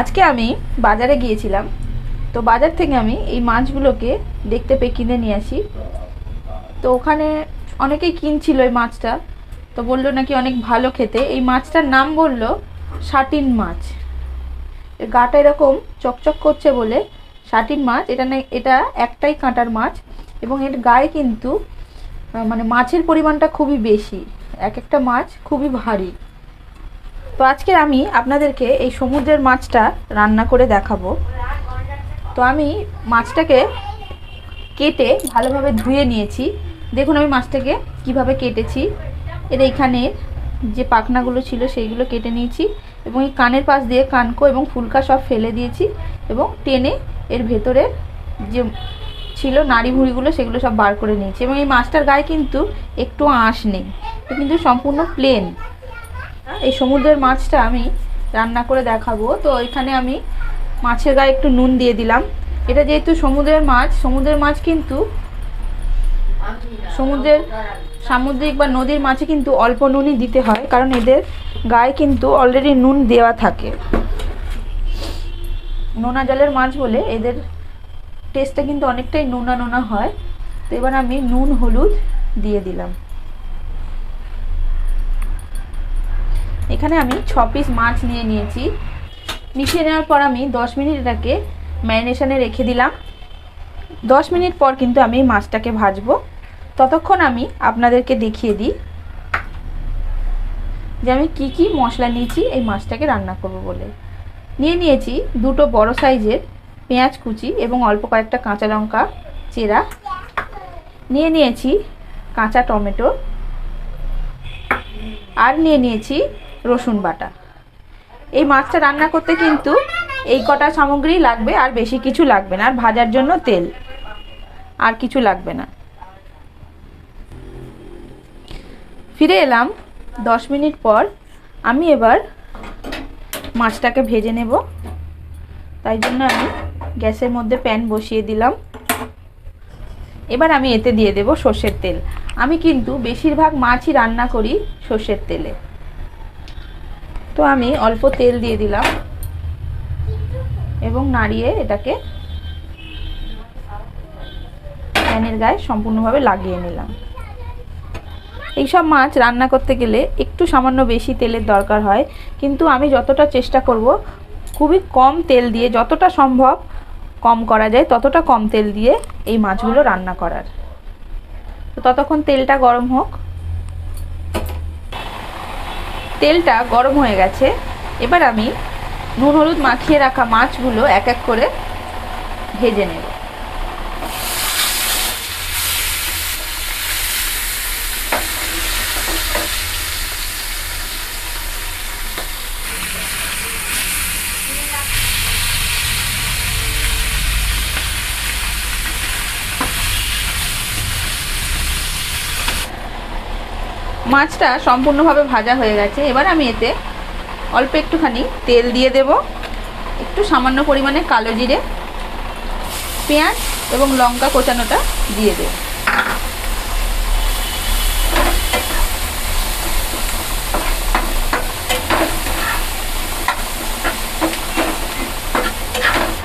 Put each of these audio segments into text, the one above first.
আজকে আমি বাজারে গিয়েছিলাম। তো বাজার থেকে আমি এই মাছগুলোকে দেখতে পেয়ে কিনে নিয়ে আসি। তো ওখানে অনেকেই কিনছিল এই মাছটা। তো বললো নাকি অনেক ভালো খেতে। এই মাছটার নাম বললো শাটিন মাছ। এর গাটা এরকম চকচক করছে বলে শাটিন মাছ। এটা একটাই কাঁটার মাছ এবং এর গায়ে কিন্তু মানে মাছের পরিমাণটা খুবই বেশি। এক একটা মাছ খুবই ভারী। তো আজকে আমি আপনাদেরকে এই সমুদ্রের মাছটা রান্না করে দেখাবো। তো আমি মাছটাকে কেটে ভালোভাবে ধুয়ে নিয়েছি। দেখুন আমি মাছটাকে কিভাবে কেটেছি। এর এইখানে যে পাখনাগুলো ছিল সেইগুলো কেটে নিয়েছি এবং এই কানের পাশ দিয়ে কানকো এবং ফুলকা সব ফেলে দিয়েছি এবং টেনে এর ভেতরে যে ছিল নাড়ি ভুঁড়িগুলো সেগুলো সব বার করে নিয়েছি। এবং এই মাছটার গায়ে কিন্তু একটু আঁশ নেই, এটা কিন্তু সম্পূর্ণ প্লেন। এই সমুদ্রের মাছটা আমি রান্না করে দেখাবো। তো এখানে আমি মাছের গায়ে একটু নুন দিয়ে দিলাম। এটা যেহেতু সমুদ্রের মাছ কিন্তু সামুদ্রিক বা নদীর মাছে কিন্তু অল্প নুনই দিতে হয়, কারণ এদের গায়ে কিন্তু অলরেডি নুন দেওয়া থাকে। নোনা জলের মাছ বলে এদের টেস্টটা কিন্তু অনেকটাই নোনা নোনা হয়। তো এবার আমি নুন হলুদ দিয়ে দিলাম। এখানে আমি 6 পিস মাছ নিয়ে নিয়েছি। মিশিয়ে নেওয়ার পর আমি 10 মিনিট এটাকে ম্যারিনেশনে রেখে দিলাম। 10 মিনিট পর কিন্তু আমি মাছটাকে ভাজবো। ততক্ষণ আমি আপনাদেরকে দেখিয়ে দিই যে আমি কি কি মশলা নিয়েছি এই মাছটাকে রান্না করব বলে। নিয়েছি দুটো বড় সাইজের পেঁয়াজ কুচি এবং অল্প কয়েকটা কাঁচা লঙ্কা চেরা। নিয়েছি কাঁচা টমেটো, আর নিয়েছি রসুন বাটা। এই মাছটা রান্না করতে কিন্তু এই কটা সামগ্রী লাগবে, আর বেশি কিছু লাগবে না। আর ভাজার জন্য তেল, আর কিছু লাগবে না। ফিরে এলাম 10 মিনিট পর। আমি এবার মাছটাকে ভেজে নেব। তাই জন্য আমি গ্যাসের মধ্যে প্যান বসিয়ে দিলাম। এবার আমি এতে দিয়ে দেব সর্ষের তেল। আমি কিন্তু বেশিরভাগ মাছই রান্না করি সর্ষের তেলে। তো আমি অল্প তেল দিয়ে দিলাম এবং নাড়িয়ে এটাকে প্যানের গায়ে সম্পূর্ণভাবে লাগিয়ে নিলাম। এইসব মাছ রান্না করতে গেলে একটু সামান্য বেশি তেলের দরকার হয়, কিন্তু আমি যতটা চেষ্টা করব খুবই কম তেল দিয়ে, যতটা সম্ভব কম করা যায় ততটা কম তেল দিয়ে এই মাছগুলো রান্না করার। তো ততক্ষণ তেলটা গরম হোক। তেলটা গরম হয়ে গেছে। এবার আমি নুন হলুদ মাখিয়ে রাখা মাছগুলো এক এক করে ভেজে নেব। মাছটা সম্পূর্ণভাবে ভাজা হয়ে গেছে। এবার আমি এতে অল্প একটুখানি তেল দিয়ে দেব, একটু সামান্য পরিমাণে কালো জিরে, পেঁয়াজ এবং লঙ্কা কোচানোটা দিয়ে দেব।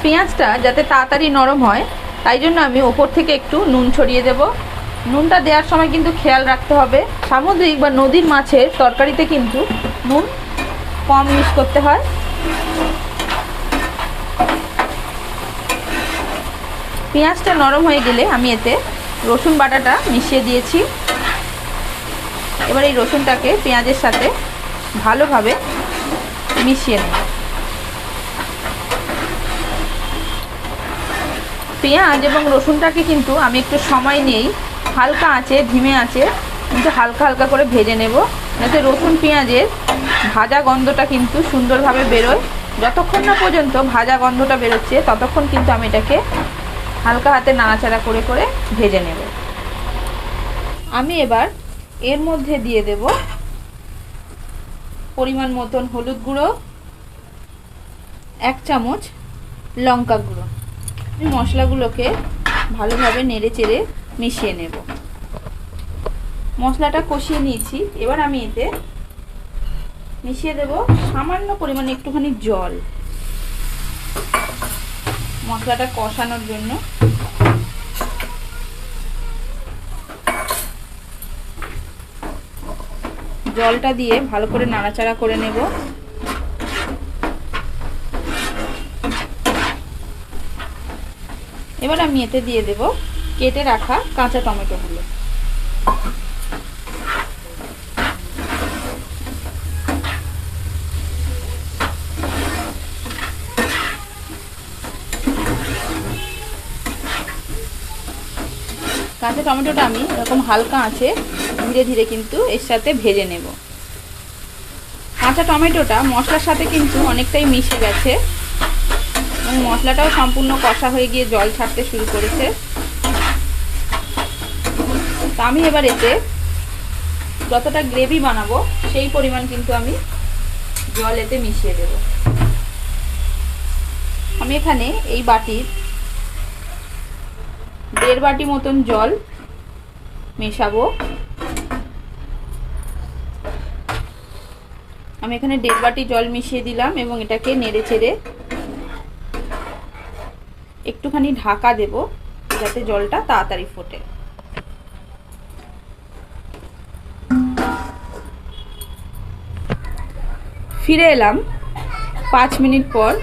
পেঁয়াজটা যাতে তাড়াতাড়ি নরম হয় তাই জন্য আমি ওপর থেকে একটু নুন ছড়িয়ে দেব। নুনটা দেওয়ার সময় কিন্তু খেয়াল রাখতে হবে, সামুদ্রিক বা নদীর মাছের তরকারিতে কিন্তু নুন কম মিক্স করতে হয়। পেঁয়াজটা নরম হয়ে গেলে আমি এতে রসুন বাটাটা মিশিয়ে দিয়েছি। এবার এই রসুনটাকে পেঁয়াজের সাথে ভালোভাবে মিশিয়ে নেব। পেঁয়াজ এবং রসুনটাকে কিন্তু আমি একটু সময় নিয়েই হালকা আঁচে, ধিমে আঁচে কিন্তু হালকা হালকা করে ভেজে নেব, যাতে রসুন পেঁয়াজের ভাজা গন্ধটা কিন্তু সুন্দরভাবে বেরোয়। যতক্ষণ না পর্যন্ত ভাজা গন্ধটা বেরোচ্ছে ততক্ষণ কিন্তু আমি এটাকে হালকা হাতে নাড়াচাড়া করে করে ভেজে নেব। আমি এবার এর মধ্যে দিয়ে দেব পরিমাণ মতন হলুদ গুঁড়ো, 1 চামচ লঙ্কা গুঁড়ো। মশলাগুলোকে ভালোভাবে নেড়ে চেড়ে মিশিয়ে নেব। মশলাটা কষিয়ে নিয়েছি। এবার আমি এতে মিশিয়ে দেব সামান্য পরিমাণে একটুখানি জল। মশলাটা কষানোর জন্য। জলটা দিয়ে ভালো করে নাড়াচাড়া করে নেব। এবার আমি এতে দিয়ে দেব কেটে রাখা কাঁচা টমেটোগুলো। কাঁচা টমেটোটা আমি এরকম হালকা আঁচে ধীরে ধীরে কিন্তু এর সাথে ভেজে নেব। কাঁচা টমেটোটা মশলার সাথে কিন্তু অনেকটাই মিশে গেছে এবং মশলাটাও সম্পূর্ণ কষা হয়ে গিয়ে জল ছাড়তে শুরু করেছে। তা আমি এবার এতে যতটা গ্রেভি বানাবো সেই পরিমাণ কিন্তু আমি জল এতে মিশিয়ে দেব। আমি এখানে এই বাটির 1.5 বাটি মতন জল মেশাবো। আমি এখানে 1.5 বাটি জল মিশিয়ে দিলাম এবং এটাকে নেড়ে চেড়ে একটুখানি ঢাকা দেব যাতে জলটা তাড়াতাড়ি ফোটে। ফিরে এলাম 5 মিনিট পর।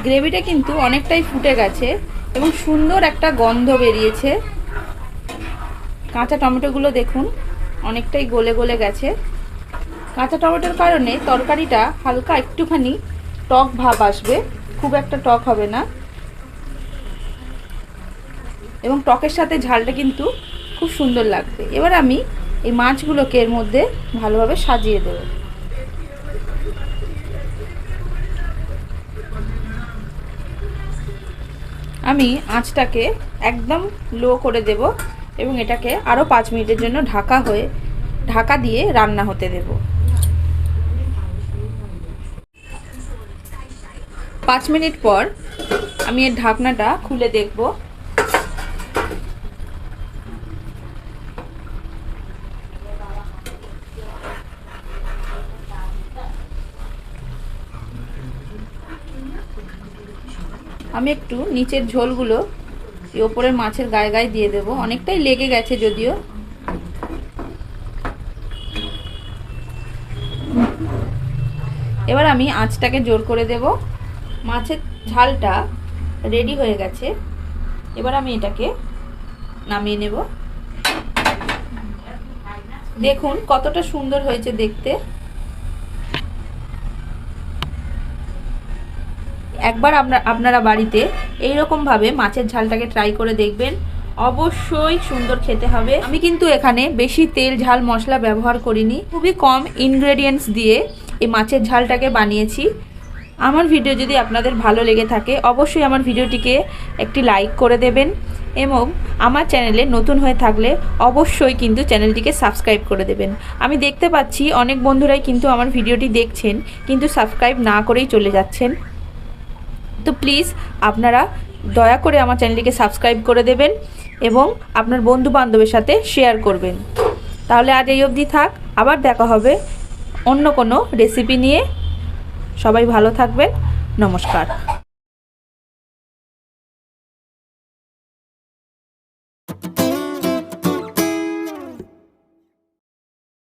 গ্রেভিটা কিন্তু অনেকটাই ফুটে গেছে এবং সুন্দর একটা গন্ধ বেরিয়েছে। কাঁচা টমেটোগুলো দেখুন অনেকটাই গলে গলে গেছে। কাঁচা টমেটোর কারণে তরকারিটা হালকা একটুখানি টক ভাব আসবে, খুব একটা টক হবে না এবং টকের সাথে ঝালটা কিন্তু খুব সুন্দর লাগবে। এবার আমি এই মাছগুলোকে এর মধ্যে ভালোভাবে সাজিয়ে দেব। আমি আঁচটাকে একদম লো করে দেব এবং এটাকে আরও 5 মিনিটের জন্য ঢাকা দিয়ে রান্না হতে দেব। 5 মিনিট পর আমি এর ঢাকনাটা খুলে দেখব। আমি একটু নিচের ঝোলগুলো এই ওপরের মাছের গায়ে গায়ে দিয়ে দেব। অনেকটাই লেগে গেছে যদিও। এবার আমি আঁচটাকে জোর করে দেব। মাছের ঝালটা রেডি হয়ে গেছে। এবার আমি এটাকে নামিয়ে নেব। দেখুন কতটা সুন্দর হয়েছে দেখতে। একবার আপনারা বাড়িতে এই রকম ভাবে মাছের ঝালটাকে ট্রাই করে দেখবেন, অবশ্যই সুন্দর খেতে হবে। আমি কিন্তু এখানে বেশি তেল ঝাল মশলা ব্যবহার করিনি, খুবই কম ইনগ্রেডিয়েন্টস দিয়ে এই মাছের ঝালটাকে বানিয়েছি। আমার ভিডিও যদি আপনাদের ভালো লেগে থাকে অবশ্যই আমার ভিডিওটিকে একটি লাইক করে দেবেন এবং আমার চ্যানেলে নতুন হয়ে থাকলে অবশ্যই কিন্তু চ্যানেলটিকে সাবস্ক্রাইব করে দেবেন। আমি দেখতে পাচ্ছি অনেক বন্ধুরাই কিন্তু আমার ভিডিওটি দেখছেন কিন্তু সাবস্ক্রাইব না করেই চলে যাচ্ছেন। তো প্লিজ আপনারা দয়া করে আমার চ্যানেলটিকে সাবস্ক্রাইব করে দেবেন এবং আপনার বন্ধু বান্ধবের সাথে শেয়ার করবেন। তাহলে আজ এই অবধি থাক, আবার দেখা হবে অন্য কোনো রেসিপি নিয়ে। সবাই ভালো থাকবেন, নমস্কার।